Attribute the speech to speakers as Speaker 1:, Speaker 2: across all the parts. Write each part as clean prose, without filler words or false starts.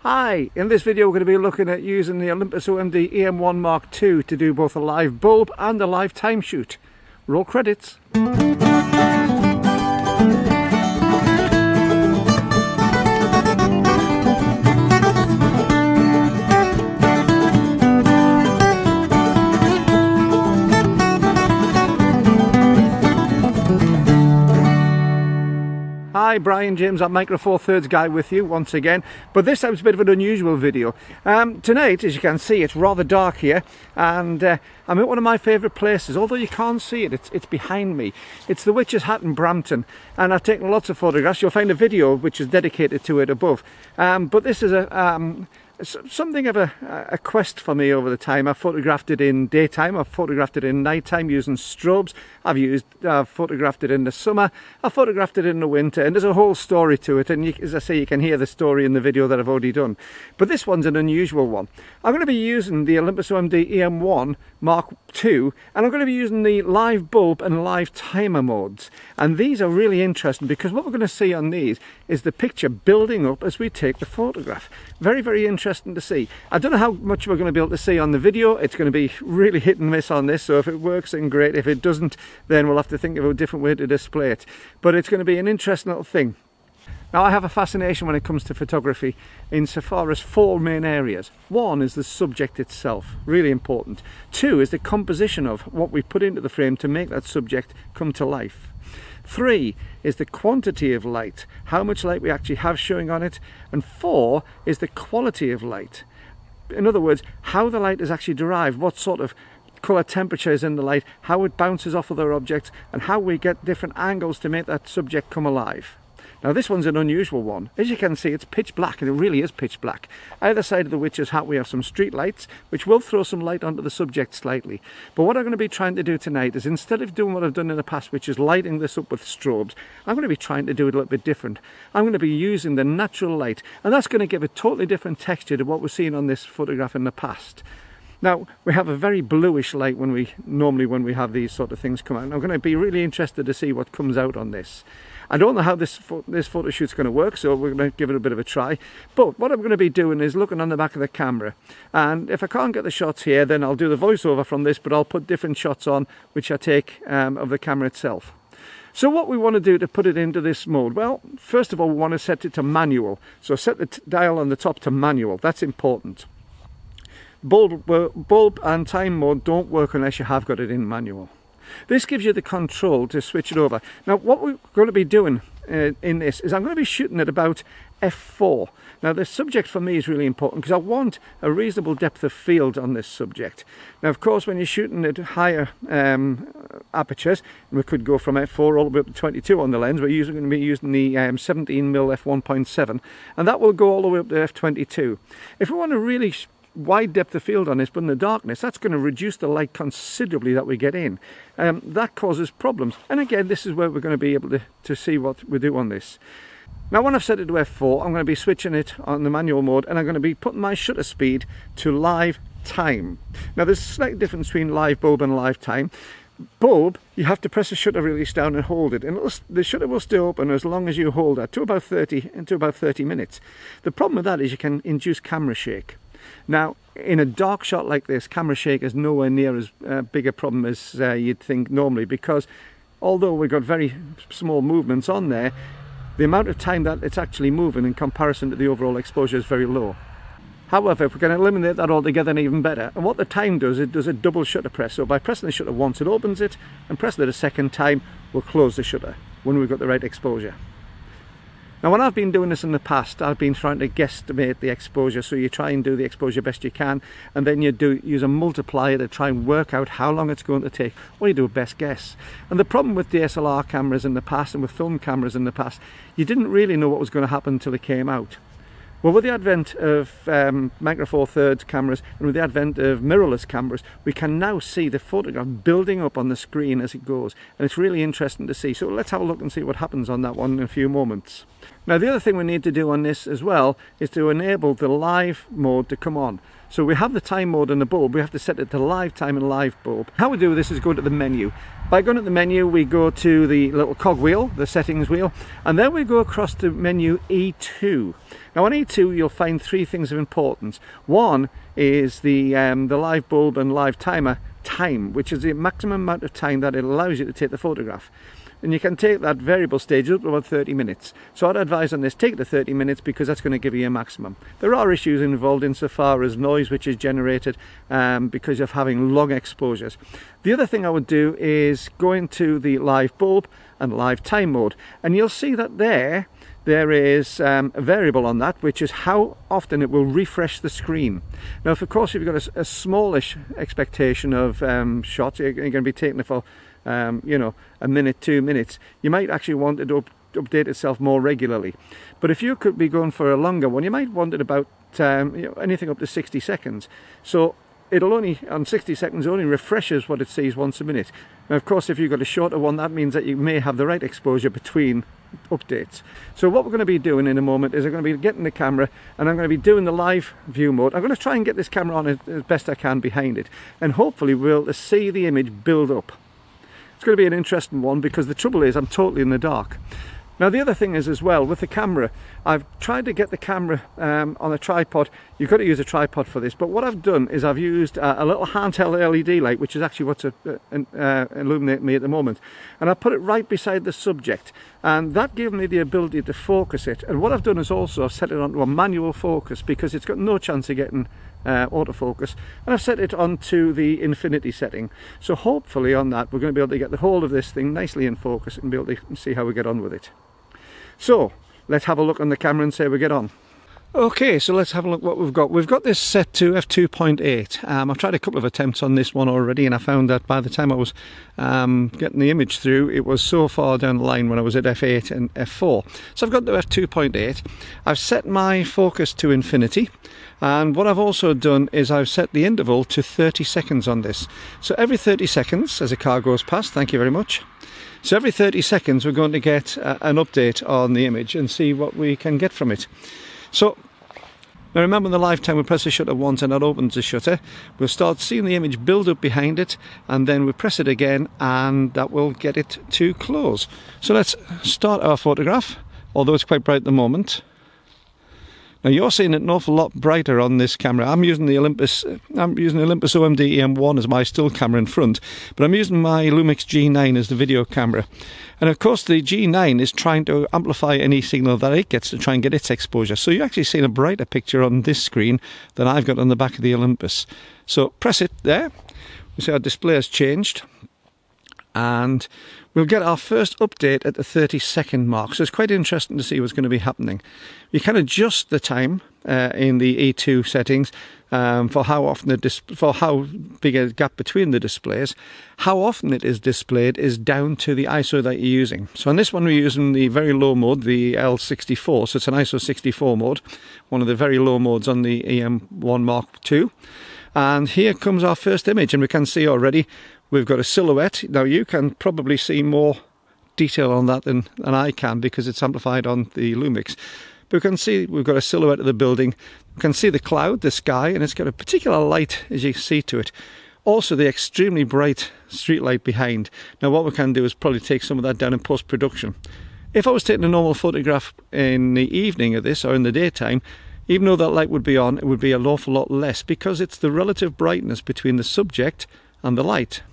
Speaker 1: Hi, in this video we're going to be looking at using the Olympus OMD E-M1 Mark II to do both a live bulb and a live time shoot. Roll credits. Hi, Brian James, that Micro Four Thirds guy with you once again, but this time's a bit of an unusual video. Tonight, as you can see, it's rather dark here, and I'm at one of my favourite places, although you can't see it, it's behind me. It's the Witch's Hat in Brampton, and I've taken lots of photographs. You'll find a video which is dedicated to it above, but this is something of a quest for me over the time. I've photographed it in daytime, I've photographed it in nighttime using strobes, I've photographed it in the summer, I've photographed it in the winter, and there's a whole story to it, and as I say, you can hear the story in the video that I've already done. But this one's an unusual one. I'm going to be using the Olympus OMD E-M1 Mark II, and I'm going to be using the live bulb and live timer modes. And these are really interesting because what we're going to see on these is the picture building up as we take the photograph. Very, very interesting to see. I don't know how much we're going to be able to see on the video. It's going to be really hit and miss on this, so if it works, then great. If it doesn't, then we'll have to think of a different way to display it. But it's going to be an interesting little thing. Now, I have a fascination when it comes to photography insofar as four main areas. One is the subject itself, really important. Two is the composition of what we put into the frame to make that subject come to life. Three is the quantity of light, how much light we actually have showing on it. And four is the quality of light. In other words, how the light is actually derived, what sort of colour temperature is in the light, how it bounces off other objects, and how we get different angles to make that subject come alive. Now, this one's an unusual one. As you can see, it's pitch black, and it really is pitch black. Either side of the Witch's Hat we have some street lights, which will throw some light onto the subject slightly. But what I'm going to be trying to do tonight is, instead of doing what I've done in the past, which is lighting this up with strobes, I'm going to be trying to do it a little bit different. I'm going to be using the natural light, and that's going to give a totally different texture to what we've seen on this photograph in the past. Now, we have a very bluish light when we have these sort of things come out. And I'm going to be really interested to see what comes out on this. I don't know how this photo shoot's going to work, so we're going to give it a bit of a try. But what I'm going to be doing is looking on the back of the camera. And if I can't get the shots here, then I'll do the voiceover from this, but I'll put different shots on, which I take of the camera itself. So what we want to do to put it into this mode, well, first of all, we want to set it to manual. So set the dial on the top to manual. That's important. Bulb and time mode don't work unless you have got it in manual. This gives you the control to switch it over. Now, what we're going to be doing in this is I'm going to be shooting at about f4. Now, the subject for me is really important because I want a reasonable depth of field on this subject. Now, of course, when you're shooting at higher apertures, we could go from f4 all the way up to 22 on the lens. We're going to be using the 17mm f1.7, and that will go all the way up to f22. If we want to really wide depth of field on this, but in the darkness, that's going to reduce the light considerably that we get in. That causes problems. And again, this is where we're going to be able to see what we do on this. Now, when I've set it to f4, I'm going to be switching it on the manual mode, and I'm going to be putting my shutter speed to live time. Now, there's a slight difference between live bulb and live time. Bulb, you have to press the shutter release down and hold it, and the shutter will stay open as long as you hold that to about 30 minutes. The problem with that is you can induce camera shake. Now, in a dark shot like this, camera shake is nowhere near as big a problem as you'd think normally, because although we've got very small movements on there, the amount of time that it's actually moving in comparison to the overall exposure is very low. However, if we can eliminate that altogether, then even better. And what the time does, it does a double shutter press. So by pressing the shutter once, it opens it, and pressing it a second time, we'll close the shutter when we've got the right exposure. Now, when I've been doing this in the past, I've been trying to guesstimate the exposure. So you try and do the exposure best you can, and then you use a multiplier to try and work out how long it's going to take, or you do a best guess. And the problem with DSLR cameras in the past and with film cameras in the past, you didn't really know what was going to happen until it came out. Well, with the advent of Micro Four Thirds cameras and with the advent of mirrorless cameras, we can now see the photograph building up on the screen as it goes, and it's really interesting to see. So let's have a look and see what happens on that one in a few moments. Now the other thing we need to do on this as well is to enable the live mode to come on. So we have the time mode on the bulb, we have to set it to live time and live bulb. How we do this is go to the menu. By going to the menu, we go to the little cog wheel, the settings wheel, and then we go across to menu E2. Now on E2 you'll find three things of importance. One is the live bulb and live timer time, which is the maximum amount of time that it allows you to take the photograph. And you can take that variable stage up to about 30 minutes. So I'd advise on this, take it to 30 minutes because that's going to give you a maximum. There are issues involved insofar as noise which is generated because of having long exposures. The other thing I would do is go into the live bulb and live time mode, and you'll see that there is a variable on that, which is how often it will refresh the screen. Now, of course, if you've got a smallish expectation of shots, you're going to be taking it for you know, a minute, 2 minutes, you might actually want it to update itself more regularly. But if you could be going for a longer one, you might want it about you know, anything up to 60 seconds. So it'll only, on 60 seconds, only refreshes what it sees once a minute. Now, of course, if you've got a shorter one, that means that you may have the right exposure between updates. So what we're going to be doing in a moment is I'm going to be getting the camera and I'm going to be doing the live view mode. I'm going to try and get this camera on as best I can behind it, and hopefully we'll see the image build up. It's going to be an interesting one because the trouble is I'm totally in the dark. Now the other thing is as well, with the camera, I've tried to get the camera on a tripod. You've got to use a tripod for this, but what I've done is I've used a little handheld LED light, which is actually what's illuminating me at the moment, and I put it right beside the subject, and that gave me the ability to focus it. And what I've done is also I've set it onto a manual focus because it's got no chance of getting autofocus, and I've set it onto the infinity setting. So hopefully on that we're going to be able to get the whole of this thing nicely in focus and be able to see how we get on with it. So let's have a look on the camera and see how we get on. Okay, so let's have a look what we've got. We've got this set to f2.8. I've tried a couple of attempts on this one already, and I found that by the time I was getting the image through, it was so far down the line when I was at f8 and f4. So I've got to f2.8. I've set my focus to infinity, and what I've also done is I've set the interval to 30 seconds on this. So every 30 seconds, as a car goes past, thank you very much. So every 30 seconds we're going to get an update on the image and see what we can get from it. So now remember, in the lifetime we press the shutter once and that opens the shutter. We'll start seeing the image build up behind it, and then we press it again and that will get it to close. So let's start our photograph, although it's quite bright at the moment. Now you're seeing it an awful lot brighter on this camera. I'm using the Olympus OMD E-M1 as my still camera in front, but I'm using my Lumix G9 as the video camera. And of course the G9 is trying to amplify any signal that it gets to try and get its exposure. So you're actually seeing a brighter picture on this screen than I've got on the back of the Olympus. So press it there. We see our display has changed, and we'll get our first update at the 30-second mark. So it's quite interesting to see what's going to be happening. You can adjust the time in the E2 settings for how often for how big a gap between the displays. How often it is displayed is down to the ISO that you're using. So on this one we're using the very low mode, the L64, so it's an ISO 64 mode, one of the very low modes on the E-M1 Mark II. And here comes our first image, and we can see already we've got a silhouette. Now you can probably see more detail on that than I can because it's amplified on the Lumix. But we can see we've got a silhouette of the building. We can see the cloud, the sky, and it's got a particular light as you see to it. Also the extremely bright street light behind. Now what we can do is probably take some of that down in post-production. If I was taking a normal photograph in the evening of this or in the daytime, even though that light would be on, it would be an awful lot less because it's the relative brightness between the subject and the light.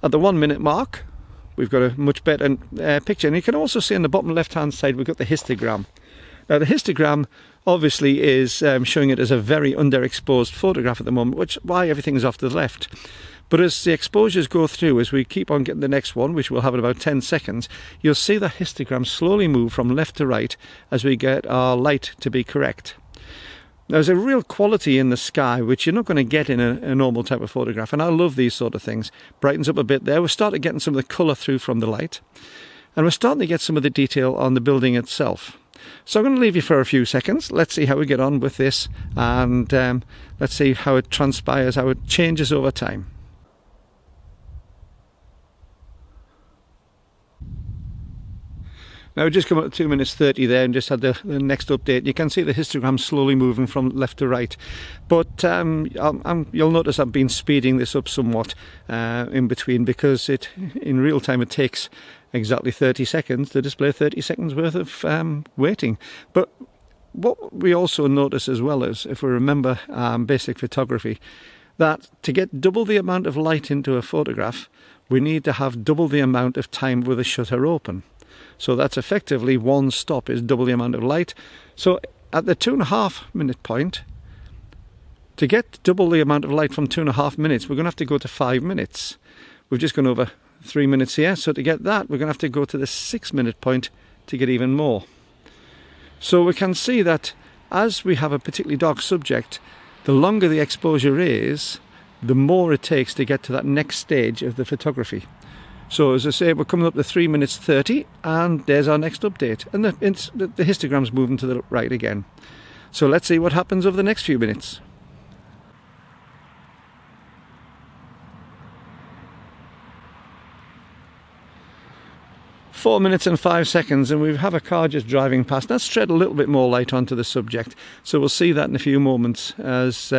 Speaker 1: At the 1 minute mark, we've got a much better picture. And you can also see on the bottom left hand side, we've got the histogram. Now the histogram obviously is showing it as a very underexposed photograph at the moment, which is why everything is off to the left. But as the exposures go through, as we keep on getting the next one, which we'll have in about 10 seconds, you'll see the histogram slowly move from left to right as we get our light to be correct. There's a real quality in the sky which you're not going to get in a normal type of photograph, and I love these sort of things. Brightens up a bit there. We're starting getting some of the colour through from the light, and we're starting to get some of the detail on the building itself. So I'm going to leave you for a few seconds. Let's see how we get on with this, and let's see how it transpires, how it changes over time. Now we've just come up to 2 minutes 30 there and just had the next update. You can see the histogram slowly moving from left to right, but you'll notice I've been speeding this up somewhat in between, because in real time it takes exactly 30 seconds to display 30 seconds worth of waiting. But what we also notice as well is, if we remember basic photography, that to get double the amount of light into a photograph, we need to have double the amount of time with the shutter open. So that's effectively one stop is double the amount of light. So at the 2.5 minute point, to get double the amount of light from 2.5 minutes, we're going to have to go to 5 minutes. We've just gone over 3 minutes here, so to get that, we're going to have to go to the 6 minute point to get even more. So we can see that as we have a particularly dark subject, the longer the exposure is, the more it takes to get to that next stage of the photography. So as I say, we're coming up to 3 minutes 30, and there's our next update, and the histogram's moving to the right again. So let's see what happens over the next few minutes. 4 minutes and 5 seconds, and we have a car just driving past. Let's shed a little bit more light onto the subject, so we'll see that in a few moments as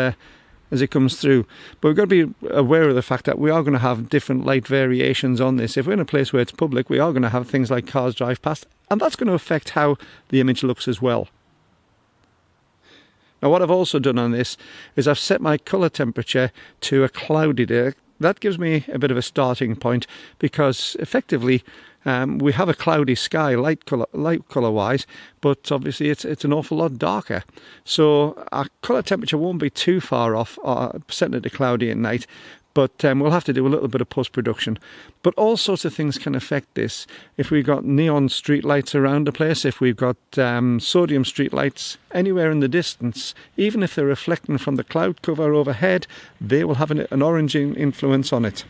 Speaker 1: it comes through. But we've got to be aware of the fact that we are going to have different light variations on this. If we're in a place where it's public, we are going to have things like cars drive past, and that's going to affect how the image looks as well. Now what I've also done on this is I've set my colour temperature to a cloudy day. That gives me a bit of a starting point, because effectively we have a cloudy sky light colour wise, but obviously it's an awful lot darker. So our colour temperature won't be too far off setting it to cloudy at night, but we'll have to do a little bit of post-production. But all sorts of things can affect this. If we've got neon street lights around the place, if we've got sodium street lights anywhere in the distance, even if they're reflecting from the cloud cover overhead, they will have an orange influence on it.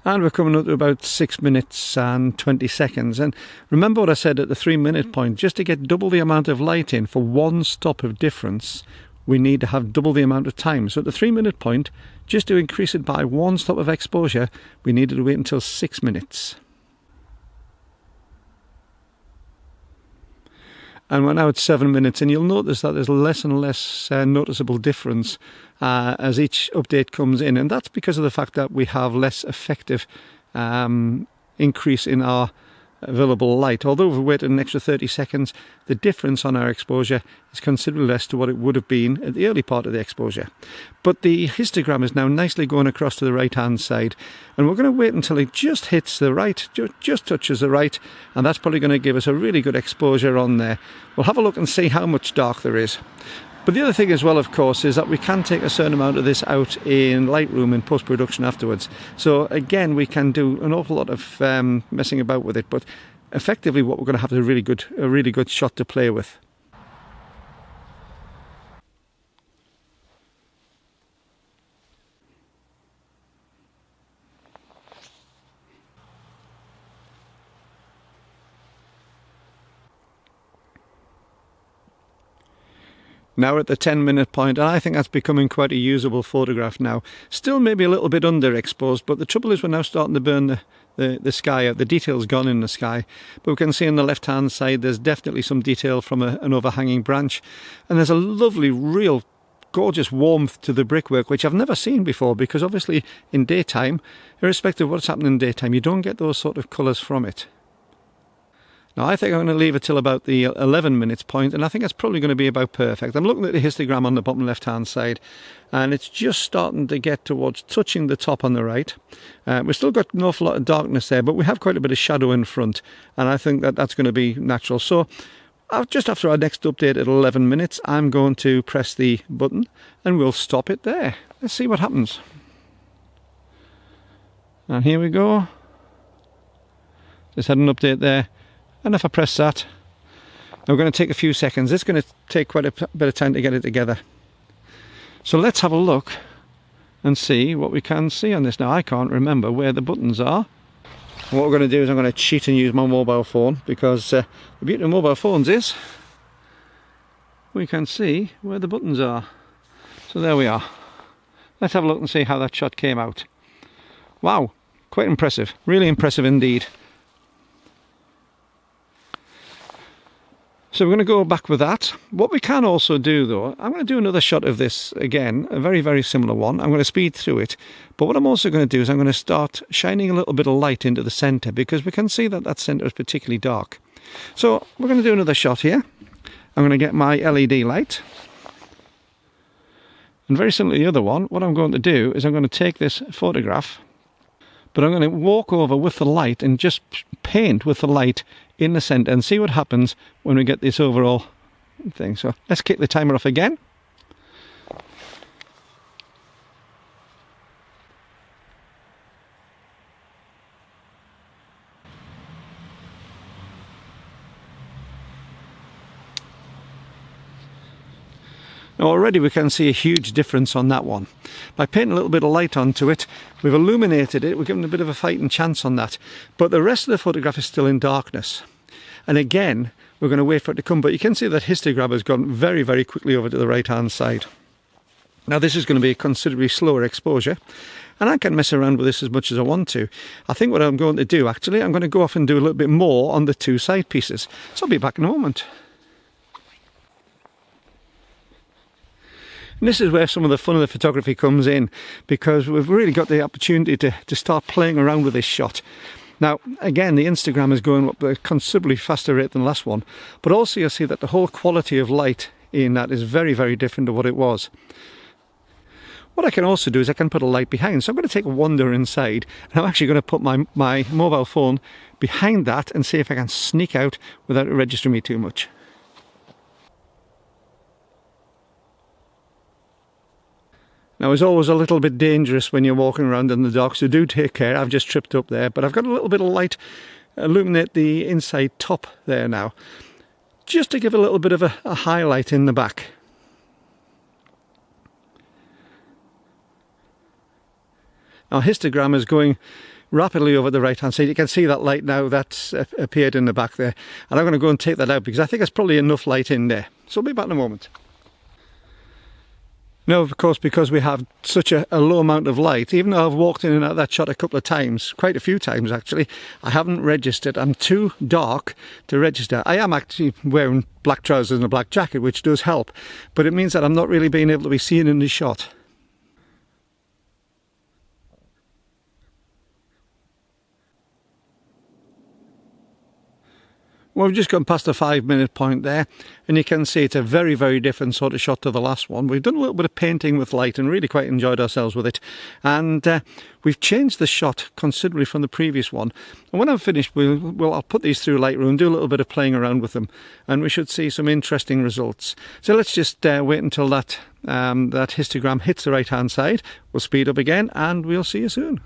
Speaker 1: And we're coming up to about 6 minutes and 20 seconds. And remember what I said at the 3 minute point, just to get double the amount of light in for one stop of difference, we need to have double the amount of time. So at the 3 minute point, just to increase it by one stop of exposure, we needed to wait until 6 minutes. And we're now at 7 minutes, and you'll notice that there's less and less noticeable difference as each update comes in, and that's because of the fact that we have less effective increase in our available light. Although we've waited an extra 30 seconds, the difference on our exposure is considerably less to what it would have been at the early part of the exposure. But the histogram is now nicely going across to the right hand side, and we're going to wait until it just hits the right, just touches the right, and that's probably going to give us a really good exposure on there. We'll have a look and see how much dark there is. But the other thing as well, of course, is that we can take a certain amount of this out in Lightroom in post-production afterwards. So again, we can do an awful lot of messing about with it, but effectively what we're going to have is a really good shot to play with. Now we're at the 10 minute point, and I think that's becoming quite a usable photograph now. Still maybe a little bit underexposed, but the trouble is we're now starting to burn the sky out. The detail's gone in the sky, but we can see on the left hand side there's definitely some detail from an overhanging branch, and there's a lovely, real gorgeous warmth to the brickwork, which I've never seen before, because obviously in daytime, irrespective of what's happening in daytime, you don't get those sort of colours from it. Now I think I'm going to leave it till about the 11 minutes point, and I think that's probably going to be about perfect. I'm looking at the histogram on the bottom left hand side, and it's just starting to get towards touching the top on the right. We've still got an awful lot of darkness there, but we have quite a bit of shadow in front, and I think that that's going to be natural. So just after our next update at 11 minutes, I'm going to press the button and we'll stop it there. Let's see what happens. And here we go. Just had an update there. And if I press that, we're going to take a few seconds. It's going to take quite a bit of time to get it together. So let's have a look and see what we can see on this. Now I can't remember where the buttons are. What we're going to do is I'm going to cheat and use my mobile phone, because the beauty of mobile phones is we can see where the buttons are. So there we are. Let's have a look and see how that shot came out. Wow, quite impressive, really impressive indeed. So we're going to go back with that. What we can also do though, I'm going to do another shot of this again, a very, very similar one. I'm going to speed through it. But what I'm also going to do is I'm going to start shining a little bit of light into the centre, because we can see that that centre is particularly dark. So we're going to do another shot here. I'm going to get my LED light. And very similar to the other one, what I'm going to do is I'm going to take this photograph, but I'm going to walk over with the light and just paint with the light in the centre and see what happens when we get this overall thing. So let's kick the timer off again. Now already we can see a huge difference on that one. By painting a little bit of light onto it, we've illuminated it, we're giving a bit of a fighting chance on that. But the rest of the photograph is still in darkness. And again, we're going to wait for it to come, but you can see that histogram has gone very, very quickly over to the right-hand side. Now this is going to be a considerably slower exposure, and I can mess around with this as much as I want to. I think what I'm going to do, actually, I'm going to go off and do a little bit more on the two side pieces. So I'll be back in a moment. And this is where some of the fun of the photography comes in, because we've really got the opportunity to start playing around with this shot. Now, again, the Instagram is going up at a considerably faster rate than the last one, but also you'll see that the whole quality of light in that is very, very different to what it was. What I can also do is I can put a light behind, so I'm going to take a wander inside, and I'm actually going to put my mobile phone behind that and see if I can sneak out without it registering me too much. Now, it's always a little bit dangerous when you're walking around in the dark, so do take care. I've just tripped up there, but I've got a little bit of light illuminate the inside top there now, just to give a little bit of a highlight in the back. Now, histogram is going rapidly over the right hand side. You can see that light now that's appeared in the back there, and I'm going to go and take that out because I think there's probably enough light in there. So I'll be back in a moment. Now, of course, because we have such a low amount of light, even though I've walked in and out of that shot a couple of times, quite a few times actually, I haven't registered. I'm too dark to register. I am actually wearing black trousers and a black jacket, which does help, but it means that I'm not really being able to be seen in the shot. Well, we've just gone past the 5-minute point there, and you can see it's a very, very different sort of shot to the last one. We've done a little bit of painting with light and really quite enjoyed ourselves with it. And we've changed the shot considerably from the previous one. And when I'm finished, I'll put these through Lightroom, do a little bit of playing around with them, and we should see some interesting results. So let's just wait until that histogram hits the right-hand side. We'll speed up again, and we'll see you soon.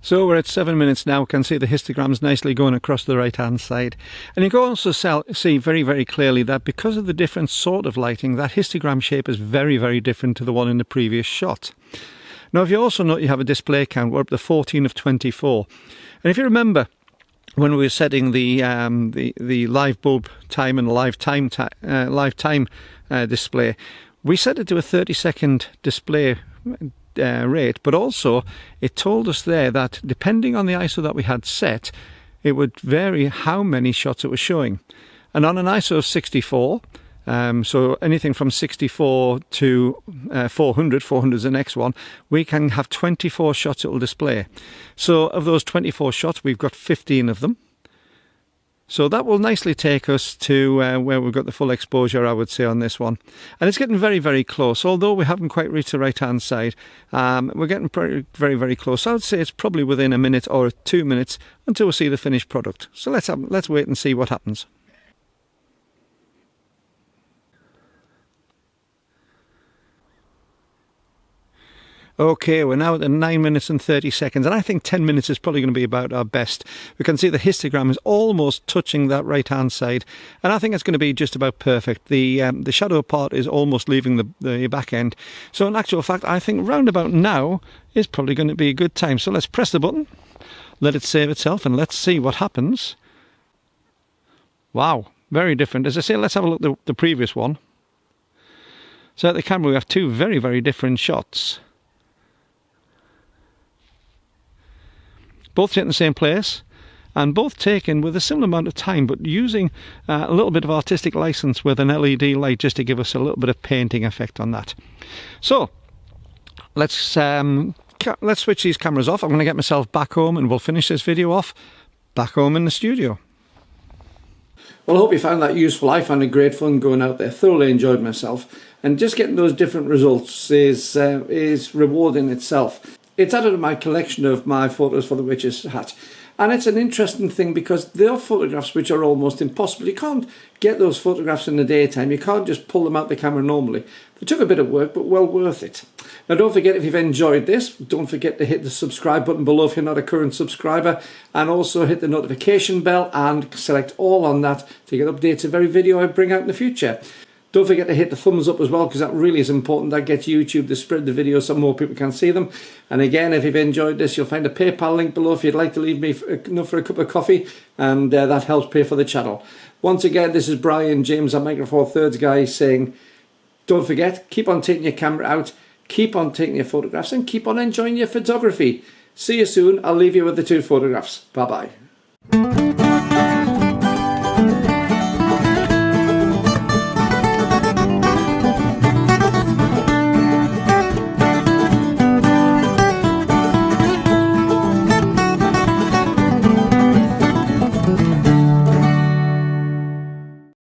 Speaker 1: So we're at 7 minutes now. We can see the histograms nicely going across the right hand side, and you can also see very, very clearly that because of the different sort of lighting, that histogram shape is very, very different to the one in the previous shot. Now, if you also note, you have a display count. We're up to 14 of 24, and if you remember when we were setting the live bulb time and live time display, we set it to a 30-second display rate, but also it told us there that depending on the ISO that we had set, it would vary how many shots it was showing. And on an ISO of 64, so anything from 64 to 400 is the next one, we can have 24 shots it will display. So of those 24 shots, we've got 15 of them. So that will nicely take us to where we've got the full exposure, I would say, on this one. And it's getting very, very close. Although we haven't quite reached the right-hand side, we're getting very, very, very close. I would say it's probably within a minute or 2 minutes until we see the finished product. So let's wait and see what happens. Okay, we're now at the 9 minutes and 30 seconds, and I think 10 minutes is probably going to be about our best. We can see the histogram is almost touching that right-hand side, and I think it's going to be just about perfect. The shadow part is almost leaving the back end. So in actual fact, I think round about now is probably going to be a good time. So let's press the button, let it save itself, and let's see what happens Wow, very different. As I say, let's have a look at the previous one. So at the camera we have two very, very different shots. Both taken in the same place, and both taken with a similar amount of time, but using a little bit of artistic license with an LED light just to give us a little bit of painting effect on that. So let's switch these cameras off. I'm going to get myself back home and we'll finish this video off back home in the studio. Well, I hope you found that useful. I found it great fun going out there, thoroughly enjoyed myself, and just getting those different results is rewarding itself. It's added to my collection of my photos for the witch's hat. And it's an interesting thing because there are photographs which are almost impossible. You can't get those photographs in the daytime. You can't just pull them out the camera normally. They took a bit of work, but well worth it. Now don't forget, if you've enjoyed this, don't forget to hit the subscribe button below if you're not a current subscriber. And also hit the notification bell and select all on that to get updates of every video I bring out in the future. Don't forget to hit the thumbs up as well, because that really is important. That gets YouTube to spread the videos so more people can see them. And again, if you've enjoyed this, you'll find a PayPal link below if you'd like to leave me enough for a cup of coffee, and that helps pay for the channel. Once again, this is Brian James, a Micro Four Thirds guy, saying don't forget, keep on taking your camera out, keep on taking your photographs, and keep on enjoying your photography. See you soon. I'll leave you with the two photographs. Bye-bye.